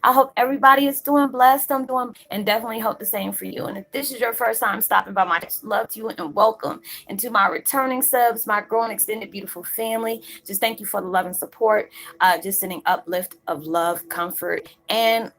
I hope everybody is doing blessed. I'm doing, and definitely hope the same for you. And if this is your first time stopping by, my love to you and welcome. And to my returning subs, my growing extended beautiful family, just thank you for the love and support. Just sending uplift of love, comfort, and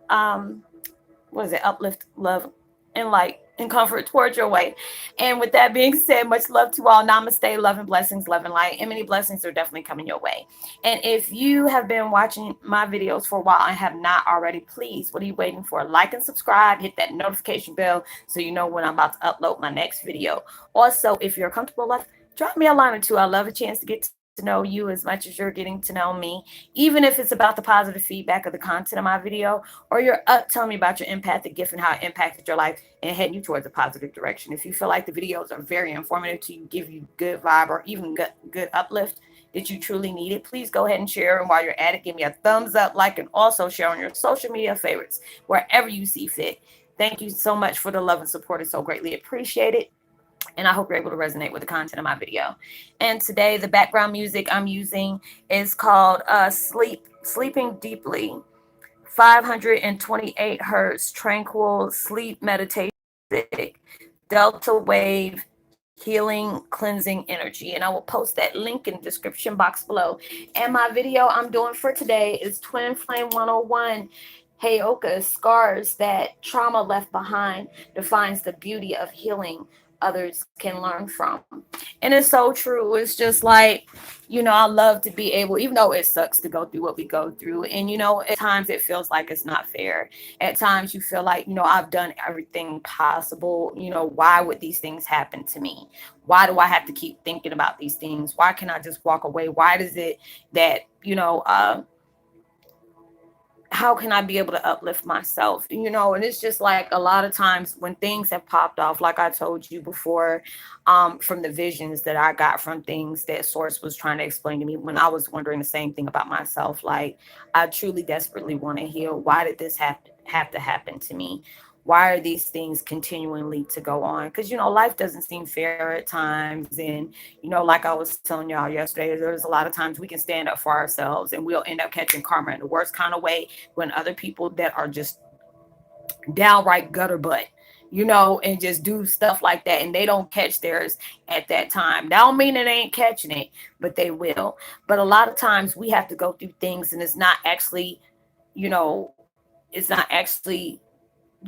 what is it? Uplift, love, and light and comfort towards your way. And with that being said, much love to all. Namaste, love and blessings, love and light. And many blessings are definitely coming your way. And if you have been watching my videos for a while and have not already, please, what are you waiting for? Like and subscribe, hit that notification bell so you know when I'm about to upload my next video. Also, if you're comfortable enough, drop me a line or two. I love a chance to get to know you as much as you're getting to know me, even if it's about the positive feedback of the content of my video, or you're up telling me about your empathic gift and how it impacted your life and heading you towards a positive direction. If you feel like the videos are very informative to you, give you good vibe or even good uplift that you truly need it, please go ahead and share. And while you're at it, give me a thumbs up, like, and also share on your social media favorites wherever you see fit. Thank you so much for the love and support. It's so greatly appreciated. And I hope you're able to resonate with the content of my video. And today, the background music I'm using is called Sleeping Deeply, 528 hertz, tranquil sleep meditation music, delta wave, healing, cleansing energy. And I will post that link in the description box below. And my video I'm doing for today is Twin Flame 101. Heyoka, scars that trauma left behind, defines the beauty of healing others can learn from. And it's so true. It's just like, I love to be able, even though it sucks to go through what we go through. And, at times it feels like it's not fair. At times you feel like, I've done everything possible. Why would these things happen to me? Why do I have to keep thinking about these things? Why can I just walk away? Why does it that, how can I be able to uplift myself? And it's just like a lot of times when things have popped off, like I told you before, from the visions that I got from things that Source was trying to explain to me when I was wondering the same thing about myself. Like, I truly desperately want to heal. Why did this have to happen to me? Why are these things continually to go on? Because life doesn't seem fair at times. And like I was telling y'all yesterday, there's a lot of times we can stand up for ourselves and we'll end up catching karma in the worst kind of way when other people that are just downright gutter butt, and just do stuff like that, and they don't catch theirs at that time. That don't mean it ain't catching it, but they will. But a lot of times we have to go through things, and you know, it's not actually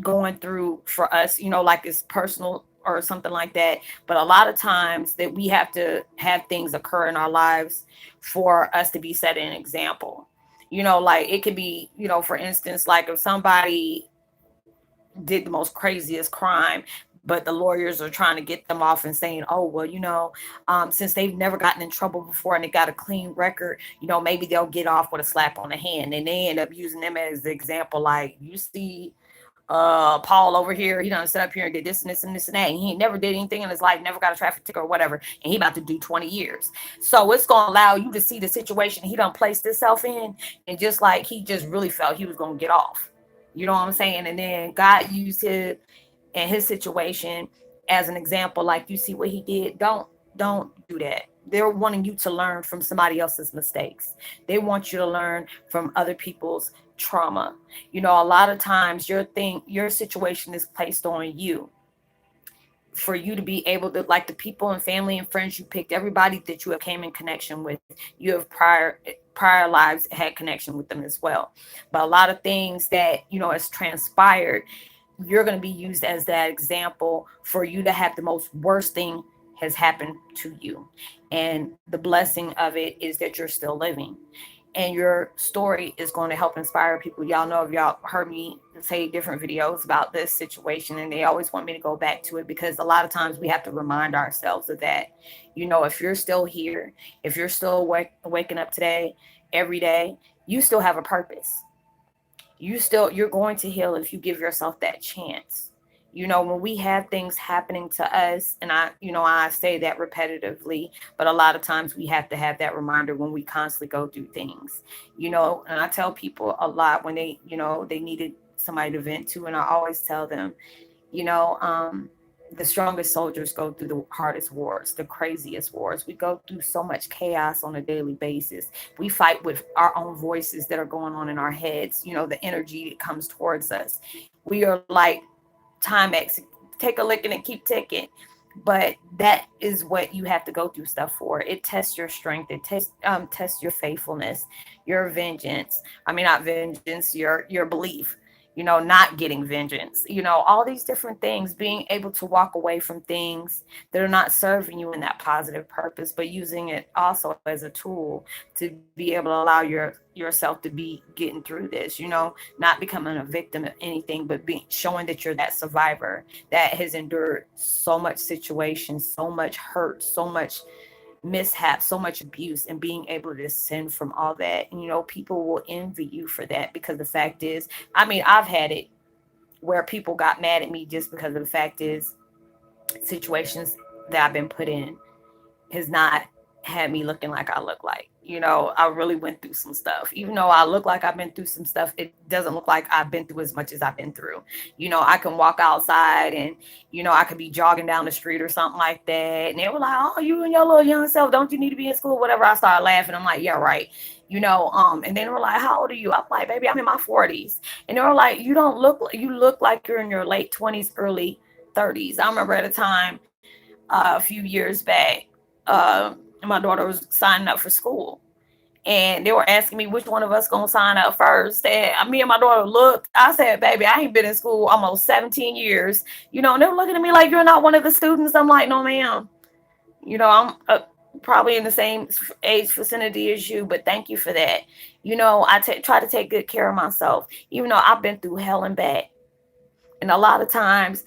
going through for us, like it's personal or something like that. But a lot of times that we have to have things occur in our lives for us to be set an example. Like it could be, for instance, like if somebody did the most craziest crime, but the lawyers are trying to get them off and saying, oh, well, since they've never gotten in trouble before and they got a clean record, maybe they'll get off with a slap on the hand. And they end up using them as the example. Like, you see, Paul over here, he done set up here and did this and this and this and that. And he never did anything in his life, never got a traffic ticket or whatever. And he about to do 20 years. So it's going to allow you to see the situation he done placed himself in. And just like he just really felt he was going to get off. You know what I'm saying? And then God used his and his situation as an example. Like, you see what he did. Don't do that. They're wanting you to learn from somebody else's mistakes. They want you to learn from other people's trauma. A lot of times your situation is placed on you for you to be able to, like, the people and family and friends you picked, everybody that you have came in connection with, you have prior lives had connection with them as well. But a lot of things that has transpired, you're going to be used as that example for you to have the most worst thing has happened to you. And the blessing of it is that you're still living. And your story is going to help inspire people. Y'all know, if y'all heard me say different videos about this situation, and they always want me to go back to it because a lot of times we have to remind ourselves of that. If you're still here, if you're still waking up today, every day, you still have a purpose. You're going to heal if you give yourself that chance. When we have things happening to us, and I say that repetitively, but a lot of times we have to have that reminder when we constantly go through things. And I tell people a lot when they needed somebody to vent to, and I always tell them, you know, um, The strongest soldiers go through the hardest wars, the craziest wars. We go through so much chaos on a daily basis. We fight with our own voices that are going on in our heads, the energy that comes towards us. We are like Timex, take a lick and it keep ticking. But that is what you have to go through stuff for. It tests your strength. It tests your faithfulness, your vengeance. I mean, not vengeance, your belief. Not getting vengeance. All these different things. Being able to walk away from things that are not serving you in that positive purpose, but using it also as a tool to be able to allow yourself to be getting through this. Not becoming a victim of anything, but being showing that you're that survivor that has endured so much situation, so much hurt, so much mishap, so much abuse, and being able to descend from all that. And, people will envy you for that, because the fact is, I mean, I've had it where people got mad at me just because of the fact is situations that I've been put in has not had me looking like I look like. I really went through some stuff. Even though I look like I've been through some stuff, it doesn't look like I've been through as much as I've been through. I can walk outside and, I could be jogging down the street or something like that. And they were like, oh, you and your little young self, don't you need to be in school? Whatever. I started laughing. I'm like, yeah, right. And then they were like, how old are you? I'm like, baby, I'm in my 40s. And they were like, you look like you're in your late 20s, early 30s. I remember at a time a few years back, my daughter was signing up for school, and they were asking me which one of us gonna sign up first. And me and my daughter looked. I said, "Baby, I ain't been in school almost 17 years." And they were looking at me like, "You're not one of the students." I'm like, "No, ma'am. I'm probably in the same age vicinity as you, but thank you for that." I try to take good care of myself, even though I've been through hell and back. And a lot of times,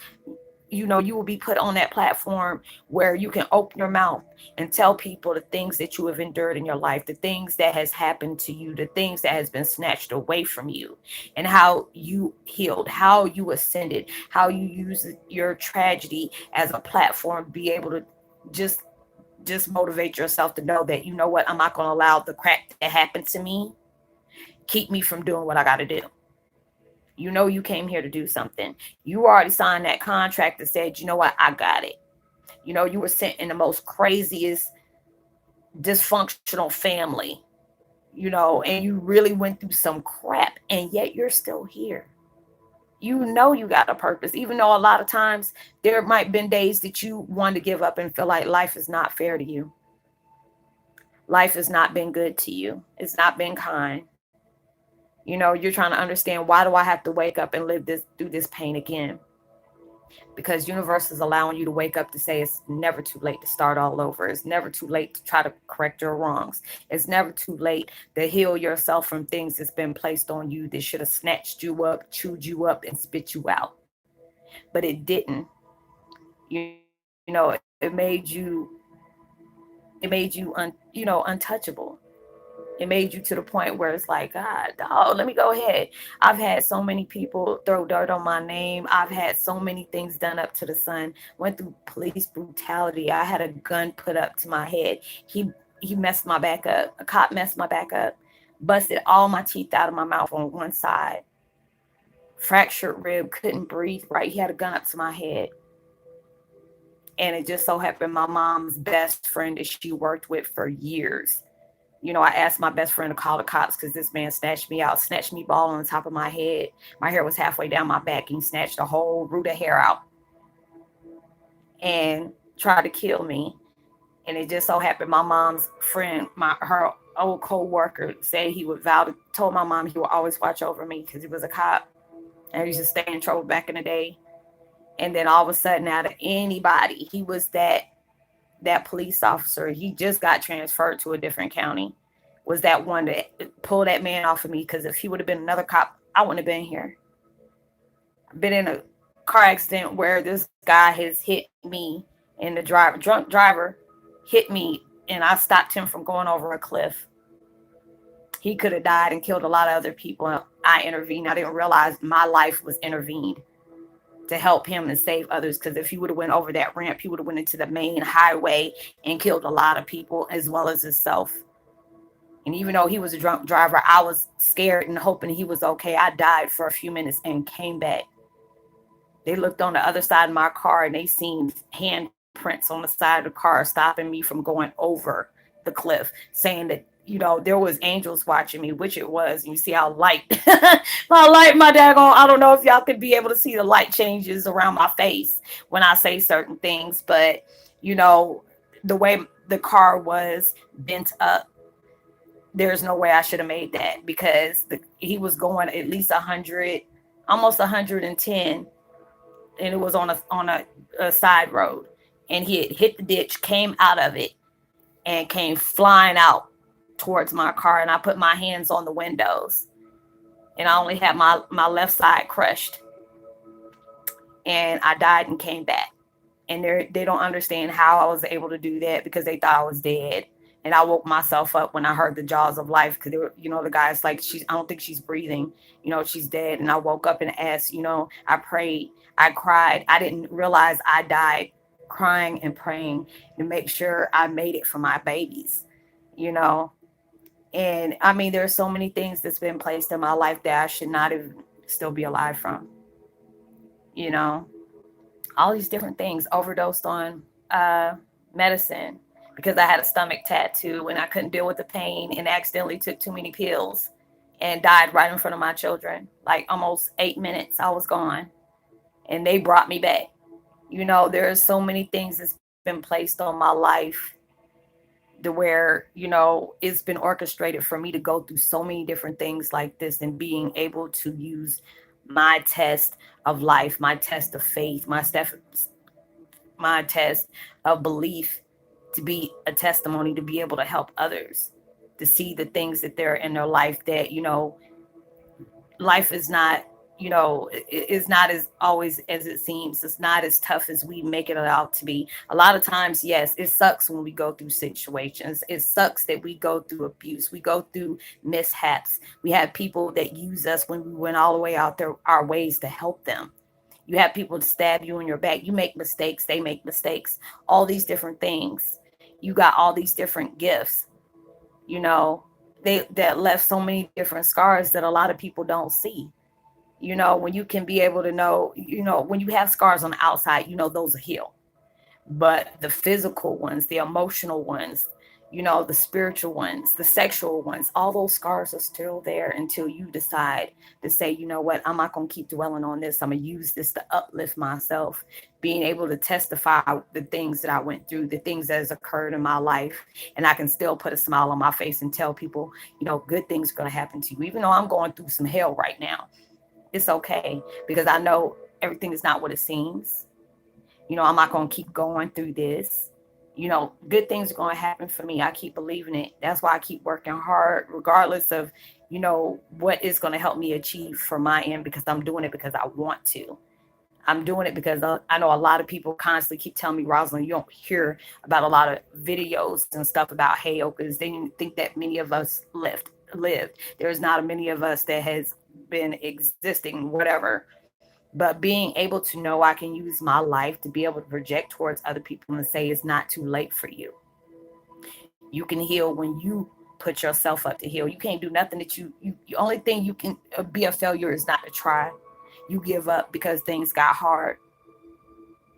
you will be put on that platform where you can open your mouth and tell people the things that you have endured in your life, the things that has happened to you, the things that has been snatched away from you, and how you healed, how you ascended, how you use your tragedy as a platform to be able to just just motivate yourself to know that, what, I'm not going to allow the crap that happened to me keep me from doing what I got to do. You came here to do something. You already signed that contract that said, what, I got it. You were sent in the most craziest dysfunctional family, and you really went through some crap, and yet you're still here. You got a purpose, even though a lot of times there might have been days that you wanted to give up and feel like life is not fair to you. Life has not been good to you. It's not been kind. You're trying to understand, why do I have to wake up and live this through this pain again? Because universe is allowing you to wake up to say it's never too late to start all over. It's never too late to try to correct your wrongs. It's never too late to heal yourself from things that's been placed on you that should have snatched you up, chewed you up, and spit you out. But it didn't. It made you untouchable. It made you to the point where it's like, God, dog, let me go ahead. I've had so many people throw dirt on my name. I've had so many things done up to the sun. Went through police brutality. I had a gun put up to my head. He messed my back up. A cop messed my back up. Busted all my teeth out of my mouth on one side. Fractured rib. Couldn't breathe right. He had a gun up to my head. And it just so happened my mom's best friend that she worked with for years. I asked my best friend to call the cops because this man snatched me out, snatched me ball on the top of my head. My hair was halfway down my back, and he snatched the whole root of hair out and tried to kill me. And it just so happened my mom's friend, her old co-worker, said he would told my mom he would always watch over me because he was a cop and he used to stay in trouble back in the day. And then all of a sudden, out of anybody, he was that police officer. He just got transferred to a different county. Was that one that pulled that man off of me? Because if he would have been another cop, I wouldn't have been here. I've been in a car accident where this guy has hit me, and the drunk driver hit me, and I stopped him from going over a cliff. He could have died and killed a lot of other people. I intervened. I didn't realize my life was intervened to help him and save others, because if he would have went over that ramp, he would have went into the main highway and killed a lot of people as well as himself. And even though he was a drunk driver, I was scared and hoping he was okay. I died for a few minutes and came back They looked on the other side of my car and they seen handprints on the side of the car stopping me from going over the cliff, saying that, there was angels watching me, which it was. And you see how light, my daggone, I don't know if y'all could be able to see the light changes around my face when I say certain things, but, you know, the way the car was bent up, there's no way I should have made that because he was going at least 100, almost 110, and it was on a side road, and he had hit the ditch, came out of it, and came flying out towards my car, and I put my hands on the windows, and I only had my left side crushed, and I died and came back. And they don't understand how I was able to do that because they thought I was dead. And I woke myself up when I heard the jaws of life because they were, the guy's like, I don't think she's breathing, she's dead. And I woke up and asked, I prayed, I cried. I didn't realize I died crying and praying to make sure I made it for my babies, you know. And I mean, there's so many things that's been placed in my life that I should not even still be alive from, you know all these different things, overdosed on medicine because I had a stomach tattoo and I couldn't deal with the pain and accidentally took too many pills and died right in front of my children. Like almost 8 minutes, I was gone, and they brought me back. There's so many things that's been placed on my life to where, it's been orchestrated for me to go through so many different things like this, and being able to use my test of life, my test of faith, my test of belief to be a testimony, to be able to help others to see the things that they're in their life, that, life is not, is not as always as it seems. It's not as tough as we make it out to be. A lot of times, yes, it sucks when we go through situations. It sucks that we go through abuse. We go through mishaps. We have people that use us when we went all the way out there, our ways to help them. You have people to stab you in your back. You make mistakes. They make mistakes. All these different things. You got all these different gifts, you know, they that left so many different scars that a lot of people don't see. When you can be able to know, when you have scars on the outside, those will heal. But the physical ones, the emotional ones, the spiritual ones, the sexual ones, all those scars are still there until you decide to say, you know what, I'm not going to keep dwelling on this. I'm going to use this to uplift myself, being able to testify the things that I went through, the things that has occurred in my life. And I can still put a smile on my face and tell people, good things are going to happen to you. Even though I'm going through some hell right now, it's okay, because I know everything is not what it seems. I'm not going to keep going through this. Good things are going to happen for me. I keep believing it. That's why I keep working hard, regardless of, what is going to help me achieve for my end, because I'm doing it because I want to. I'm doing it because I know a lot of people constantly keep telling me, Roslynn, you don't hear about a lot of videos and stuff about Heyokas. They didn't think that many of us lived. There's not many of us that has been existing, whatever. But being able to know I can use my life to be able to project towards other people and say it's not too late for you. You can heal when you put yourself up to heal. You can't do nothing that you the only thing you can be a failure is not to try. You give up because things got hard.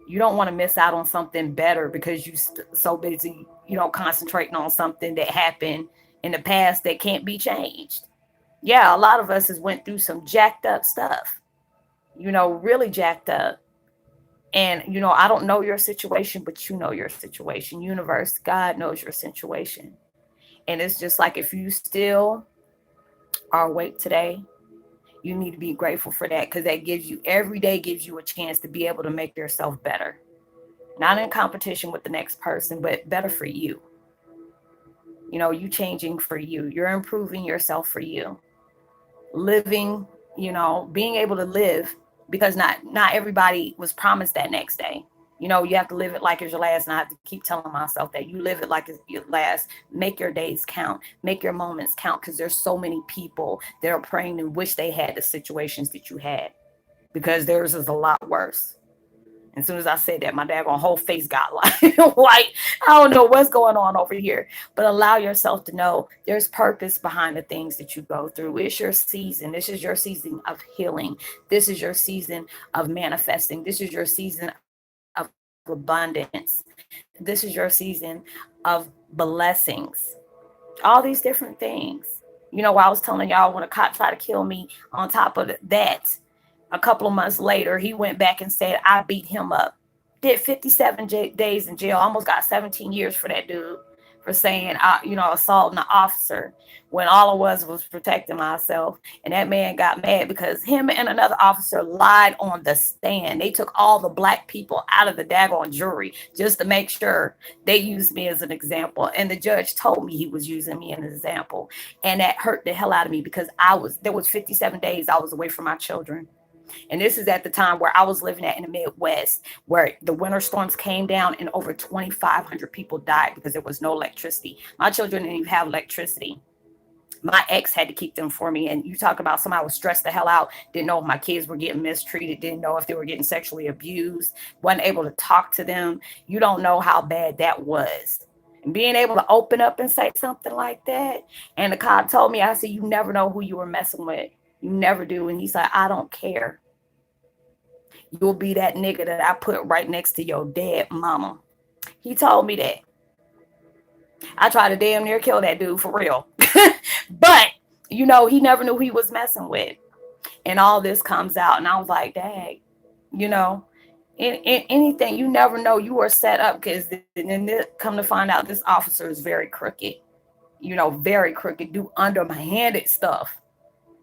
You don't want to miss out on something better because you so busy, concentrating on something that happened in the past that can't be changed. Yeah, a lot of us has went through some jacked up stuff, really jacked up. And, I don't know your situation, but you know your situation. Universe, God knows your situation. And it's just like, if you still are awake today, you need to be grateful for that, because that gives you, every day gives you a chance to be able to make yourself better. Not in competition with the next person, but better for you. You changing for you. You're improving yourself for you. Living, being able to live, because not everybody was promised that next day. You have to live it like it's your last, and I have to keep telling myself that you live it like it's your last. Make your days count, make your moments count, because there's so many people that are praying and wish they had the situations that you had, because theirs is a lot worse. As soon as I said that, my daggone whole face got like, like, I don't know what's going on over here. But allow yourself to know there's purpose behind the things that you go through. It's your season. This is your season of healing. This is your season of manifesting. This is your season of abundance. This is your season of blessings. All these different things. While I was telling y'all when a cop tried to kill me, on top of that, a couple of months later, he went back and said, I beat him up. Did 57 days in jail, almost got 17 years for that dude for saying, assaulting an officer when all it was protecting myself. And that man got mad because him and another officer lied on the stand. They took all the black people out of the daggone jury just to make sure they used me as an example. And the judge told me he was using me as an example. And that hurt the hell out of me because there was 57 days I was away from my children. And this is at the time where I was living in the Midwest, where the winter storms came down and over 2,500 people died because there was no electricity. My children didn't even have electricity. My ex had to keep them for me. And you talk about somebody was stressed the hell out, didn't know if my kids were getting mistreated, didn't know if they were getting sexually abused, wasn't able to talk to them. You don't know how bad that was. And being able to open up and say something like that. And the cop told me, I said, you never know who you were messing with. You never do. And he's like, I don't care. You'll be that nigga that I put right next to your dead mama. He told me that. I tried to damn near kill that dude for real. But, he never knew he was messing with. And all this comes out. And I was like, dang, in anything, you never know you are set up because then come to find out this officer is very crooked. Very crooked, do underhanded stuff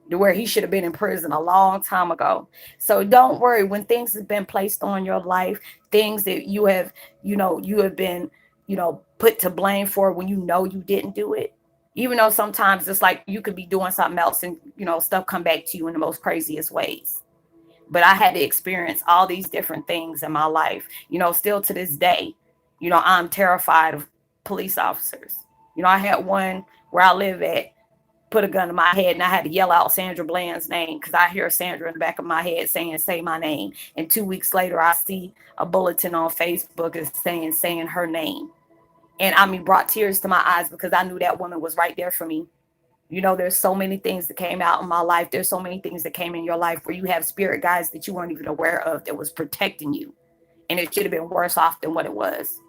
to where he should have been in prison a long time ago. So don't worry when things have been placed on your life, things that you have been, put to blame for when you didn't do it. Even though sometimes it's like you could be doing something else and, stuff come back to you in the most craziest ways. But I had to experience all these different things in my life, still to this day, I'm terrified of police officers. I had one where I live at, put a gun to my head and I had to yell out Sandra Bland's name because I hear Sandra in the back of my head saying, say my name. And 2 weeks later, I see a bulletin on Facebook is saying her name. And brought tears to my eyes because I knew that woman was right there for me. There's so many things that came out in my life. There's so many things that came in your life where you have spirit guides that you weren't even aware of that was protecting you. And it should have been worse off than what it was.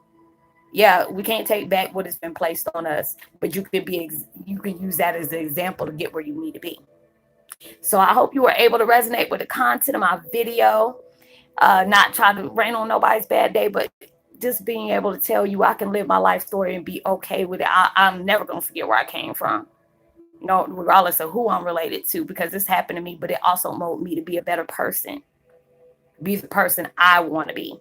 Yeah, we can't take back what has been placed on us, but you can use that as an example to get where you need to be. So I hope you were able to resonate with the content of my video. Not trying to rain on nobody's bad day, but just being able to tell you I can live my life story and be okay with it. I'm never going to forget where I came from, regardless of who I'm related to, because this happened to me, but it also molded me to be a better person, be the person I want to be.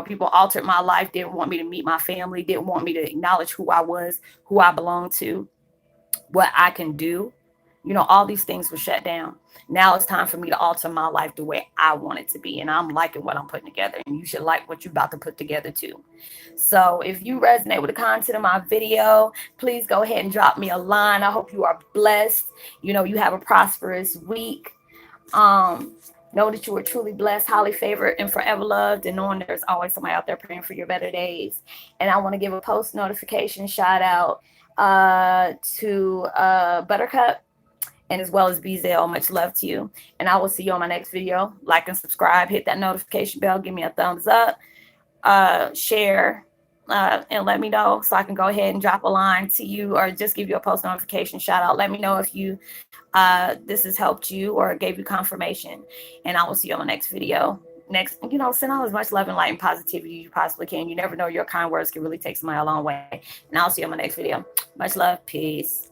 People altered my life, didn't want me to meet my family, didn't want me to acknowledge who I was, who I belonged to, what I can do. All these things were shut down. Now it's time for me to alter my life the way I want it to be. And I'm liking what I'm putting together. And you should like what you're about to put together too. So if you resonate with the content of my video, please go ahead and drop me a line. I hope you are blessed. You have a prosperous week. Know that you are truly blessed, highly favored, and forever loved, and knowing there's always somebody out there praying for your better days. And I want to give a post notification shout out to Buttercup and as well as BZL. Much love to you. And I will see you on my next video. Like and subscribe, hit that notification bell, give me a thumbs up, share, and let me know so I can go ahead and drop a line to you or just give you a post notification shout out. Let me know if this has helped you or gave you confirmation. And I will see you on the next video. Send out as much love and light and positivity as you possibly can. You never know, your kind words can really take somebody a long way. And I'll see you on my next video. Much love. Peace.